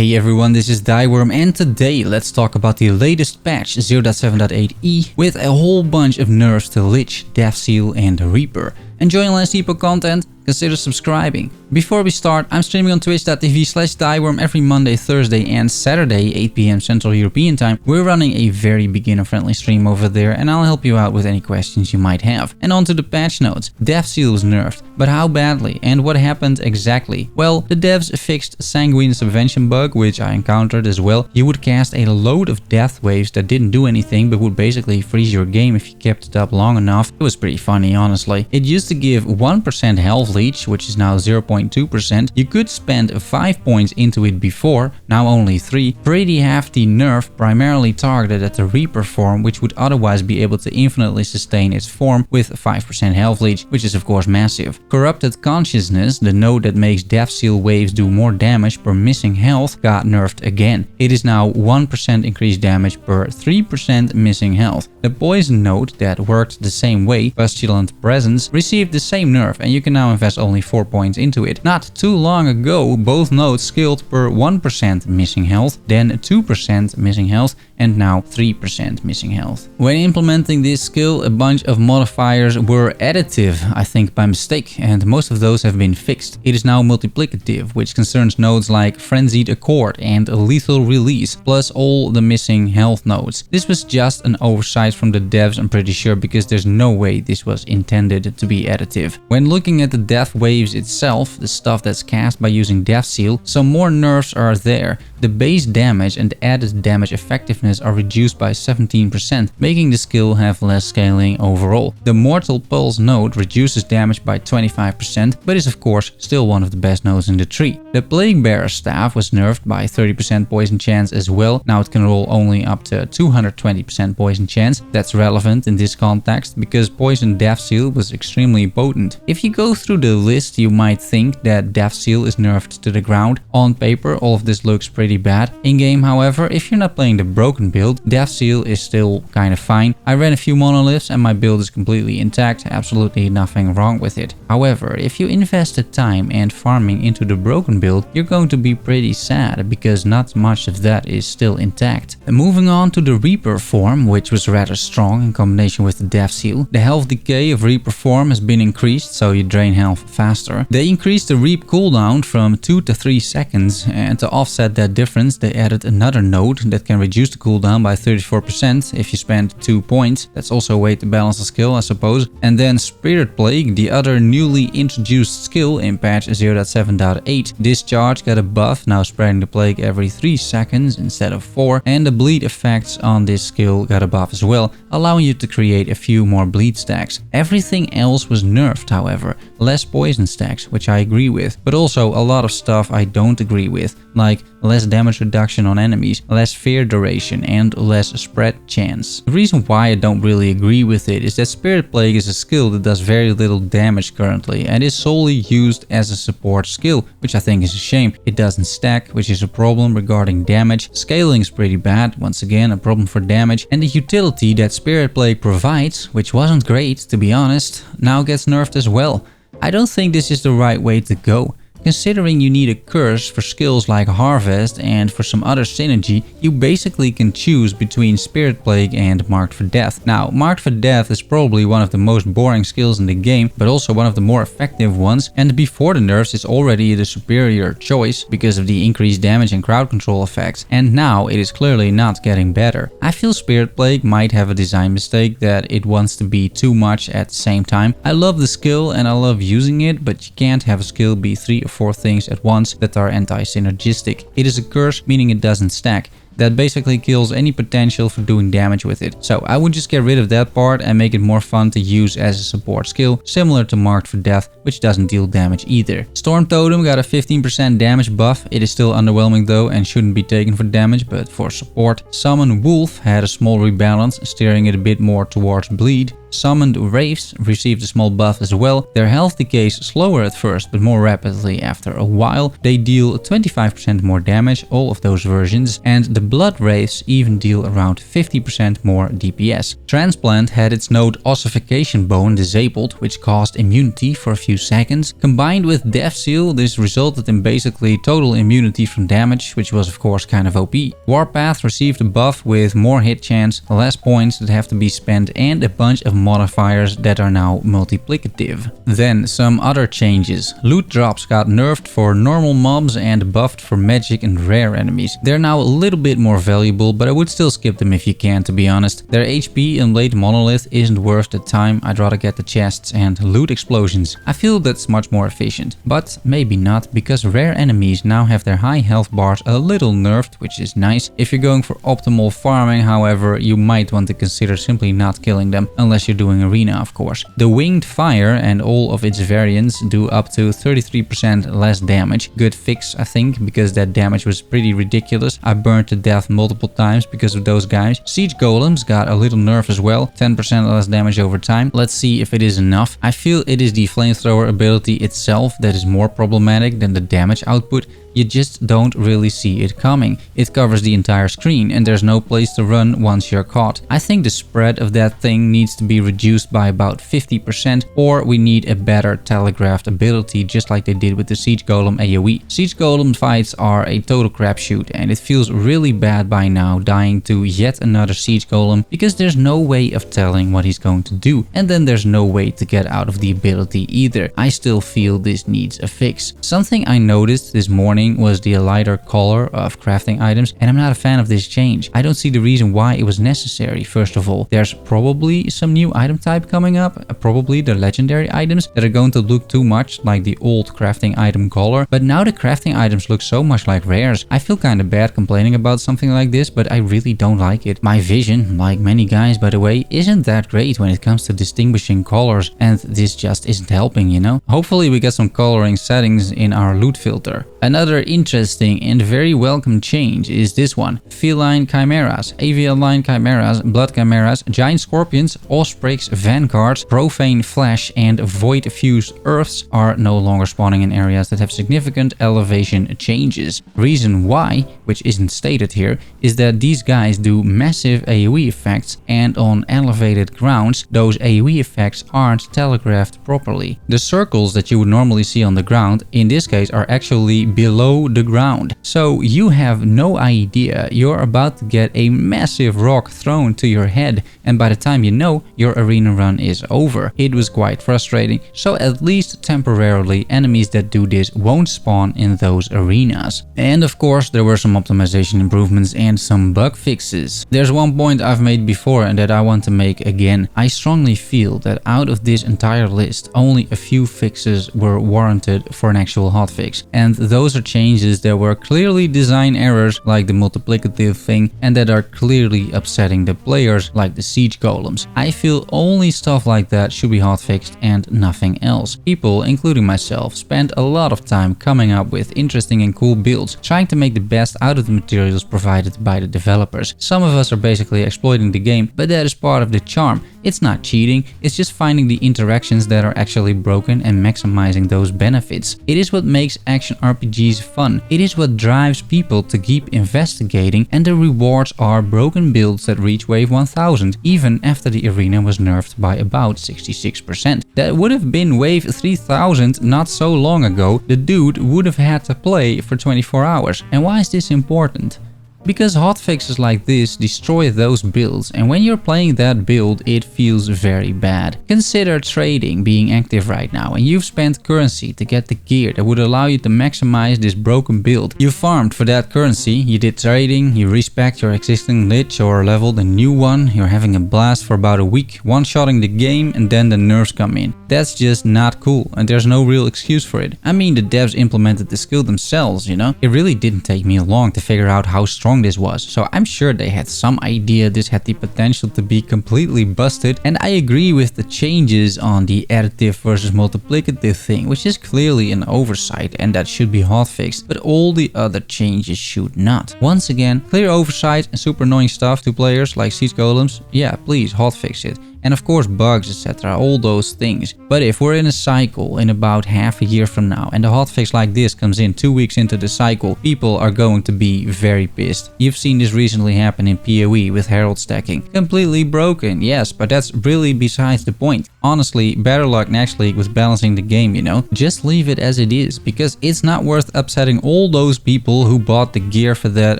Hey everyone, this is Thyworm and today let's talk about the latest patch 0.7.8e with a whole bunch of nerfs to Lich, Death Seal and Reaper. Enjoying last Epoch content? Consider subscribing. Before we start, I'm streaming on twitch.tv/Thyworm every Monday, Thursday and Saturday 8 PM Central European time. We're running a very beginner friendly stream over there and I'll help you out with any questions you might have. And on to the patch notes. Death Seal was nerfed, but how badly and what happened exactly? Well, the devs fixed Sanguine Subvention bug, which I encountered as well. You would cast a load of death waves that didn't do anything but would basically freeze your game if you kept it up long enough. It was pretty funny, honestly. It used to give 1% health leech, which is now 0.2%. You could spend 5 points into it before, now only 3. Pretty hefty nerf, primarily targeted at the Reaper form, which would otherwise be able to infinitely sustain its form with 5% health leech, which is of course massive. Corrupted Consciousness, the node that makes Death Seal waves do more damage per missing health, got nerfed again. It is now 1% increased damage per 3% missing health. The Poison node that worked the same way, Pestilent Presence, received the same nerf and you can now invest only 4 points into it. Not too long ago, both nodes scaled per 1% missing health, then 2% missing health and now 3% missing health. When implementing this skill, a bunch of modifiers were additive, I think by mistake, and most of those have been fixed. It is now multiplicative, which concerns nodes like Frenzied Accord and Lethal Release, plus all the missing health nodes. This was just an oversight from the devs, I'm pretty sure, because there's no way this was intended to be additive. When looking at the death waves itself, the stuff that's cast by using Death Seal, some more nerfs are there. The base damage and added damage effectiveness are reduced by 17%, making the skill have less scaling overall. The Mortal Pulse node reduces damage by 25%, but is of course still one of the best nodes in the tree. The Plague Bearer staff was nerfed by 30% poison chance as well. Now it can roll only up to 220% poison chance. That's relevant in this context because Poison Death Seal was extremely potent. If you go through the list, you might think that Death Seal is nerfed to the ground. On paper, all of this looks pretty bad. In game, however, if you're not playing the broken build, Death Seal is still kind of fine. I ran a few monoliths and my build is completely intact, absolutely nothing wrong with it. However, if you invested time and farming into the broken build, you're going to be pretty sad because not much of that is still intact. And moving on to the Reaper form, which was rather strong in combination with the Death Seal. The health decay of Reaper form has been increased, so you drain health faster. They increased the Reap cooldown from 2 to 3 seconds, and to offset that difference they added another node that can reduce the cooldown by 34% if you spend 2 points. That's also a way to balance the skill, I suppose. And then Spirit Plague, the other newly introduced skill in patch 0.7.8. Discharge got a buff, now spreading the plague every 3 seconds instead of 4, and the bleed effects on this skill got a buff as well, allowing you to create a few more bleed stacks. Everything else was nerfed, however. Less poison stacks, which I agree with, but also a lot of stuff I don't agree with, like less damage reduction on enemies, less fear duration, and less spread chance. The reason why I don't really agree with it is that Spirit Plague is a skill that does very little damage currently and is solely used as a support skill, which I think is a shame. It doesn't stack, which is a problem regarding damage. Scaling is pretty bad, once again a problem for damage, and the utility that Spirit Plague provides, which wasn't great to be honest, now gets nerfed as well. I don't think this is the right way to go. Considering you need a curse for skills like Harvest and for some other synergy, you basically can choose between Spirit Plague and Marked for Death. Now, Marked for Death is probably one of the most boring skills in the game, but also one of the more effective ones, and before the nerfs it's already the superior choice because of the increased damage and crowd control effects, and now it is clearly not getting better. I feel Spirit Plague might have a design mistake that it wants to be too much at the same time. I love the skill and I love using it, but you can't have a skill be 3 or 4 things at once that are anti-synergistic. It is a curse, meaning it doesn't stack. That basically kills any potential for doing damage with it. So I would just get rid of that part and make it more fun to use as a support skill, similar to Marked for Death, which doesn't deal damage either. Storm Totem got a 15% damage buff. It is still underwhelming though and shouldn't be taken for damage, but for support. Summon Wolf had a small rebalance, steering it a bit more towards bleed. Summoned Wraiths received a small buff as well. Their health decays slower at first, but more rapidly after a while. They deal 25% more damage, all of those versions, and the Blood Wraiths even deal around 50% more DPS. Transplant had its node ossification bone disabled, which caused immunity for a few seconds. Combined with Death Seal, this resulted in basically total immunity from damage, which was of course kind of OP. Warpath received a buff with more hit chance, less points that have to be spent, and a bunch of modifiers that are now multiplicative. Then some other changes. Loot drops got nerfed for normal mobs and buffed for magic and rare enemies. They're now a little bit more valuable, but I would still skip them if you can, to be honest. Their HP in late monolith isn't worth the time. I'd rather get the chests and loot explosions. I feel that's much more efficient, but maybe not, because rare enemies now have their high health bars a little nerfed, which is nice. If you're going for optimal farming, however, you might want to consider simply not killing them, unless you're doing arena, of course. The Winged Fire and all of its variants do up to 33% less damage. Good fix, I think, because that damage was pretty ridiculous. I burned to death multiple times because of those guys. Siege Golems got a little nerf as well, 10% less damage over time. Let's see if it is enough. I feel it is the flamethrower ability itself that is more problematic than the damage output. You just don't really see it coming. It covers the entire screen and there's no place to run once you're caught. I think the spread of that thing needs to be reduced by about 50%, or we need a better telegraphed ability, just like they did with the Siege Golem AoE. Siege Golem fights are a total crapshoot, and it feels really bad by now dying to yet another Siege Golem, because there's no way of telling what he's going to do, and then there's no way to get out of the ability either. I still feel this needs a fix. Something I noticed this morning was the lighter color of crafting items, and I'm not a fan of this change. I don't see the reason why it was necessary. First of all, there's probably some new item type coming up, probably the legendary items that are going to look too much like the old crafting item color, but now the crafting items look so much like rares. I feel kind of bad complaining about something like this, but I really don't like it. My vision, like many guys by the way, isn't that great when it comes to distinguishing colors, and this just isn't helping, you know? Hopefully we get some coloring settings in our loot filter. Another interesting and very welcome change is this one. Feline Chimeras, Avian Chimeras, Blood Chimeras, Giant Scorpions, Ospreys, Vanguards, Profane Flash, and Void Fused Earths are no longer spawning in areas that have significant elevation changes. Reason why, which isn't stated here, is that these guys do massive AoE effects, and on elevated grounds, those AoE effects aren't telegraphed properly. The circles that you would normally see on the ground, in this case, are actually below the ground. So you have no idea you're about to get a massive rock thrown to your head, and by the time you know, your arena run is over. It was quite frustrating, so at least temporarily enemies that do this won't spawn in those arenas. And of course there were some optimization improvements and some bug fixes. There's one point I've made before and that I want to make again. I strongly feel that out of this entire list, only a few fixes were warranted for an actual hotfix, and those are changes that were clearly design errors like the multiplicative thing, and that are clearly upsetting the players like the Siege Golems. I feel only stuff like that should be hotfixed and nothing else. People, including myself, spent a lot of time coming up with interesting and cool builds, trying to make the best out of the materials provided by the developers. Some of us are basically exploiting the game, but that is part of the charm. It's not cheating, it's just finding the interactions that are actually broken and maximizing those benefits. It is what makes action RPGs fun. It is what drives people to keep investigating, and the rewards are broken builds that reach wave 1000, even after the arena was nerfed by about 66%. That would have been wave 3000 not so long ago. The dude would have had to play for 24 hours. And why is this important? Because hotfixes like this destroy those builds, and when you're playing that build, it feels very bad. Consider trading being active right now, and you've spent currency to get the gear that would allow you to maximize this broken build. You farmed for that currency, you did trading, you respec your existing lich or leveled a new one, you're having a blast for about a week, one-shotting the game, and then the nerfs come in. That's just not cool, and there's no real excuse for it. I mean, the devs implemented the skill themselves, you know? It really didn't take me long to figure out how strong this was, so I'm sure they had some idea this had the potential to be completely busted, and I agree with the changes on the additive versus multiplicative thing, which is clearly an oversight and that should be hotfixed, but all the other changes should not. Once again, clear oversight and super annoying stuff to players like Siege Golems, yeah, please hotfix it. and of course bugs, etc., all those things. But if we're in a cycle in about half a year from now and a hotfix like this comes in 2 weeks into the cycle, people are going to be very pissed. You've seen this recently happen in PoE with herald stacking. Completely broken, yes, but that's really besides the point. Honestly, better luck next league with balancing the game, you know? Just leave it as it is, because it's not worth upsetting all those people who bought the gear for that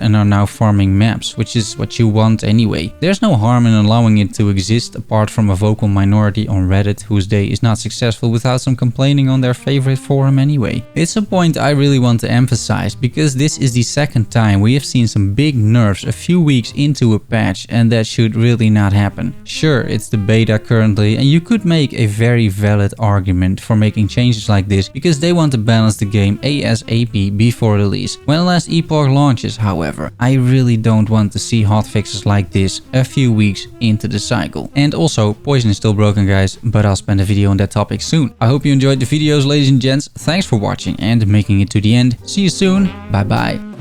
and are now farming maps, which is what you want anyway. There's no harm in allowing it to exist apart from a vocal minority on Reddit whose day is not successful without some complaining on their favorite forum anyway. It's a point I really want to emphasize, because this is the second time we have seen some big nerfs a few weeks into a patch, and that should really not happen. Sure, it's the beta currently, and you could make a very valid argument for making changes like this because they want to balance the game ASAP before release. When last Epoch launches, however, I really don't want to see hotfixes like this a few weeks into the cycle. And also, Poison is still broken, guys, but I'll spend a video on that topic soon. I hope you enjoyed the videos, ladies and gents. Thanks for watching and making it to the end. See you soon. Bye bye.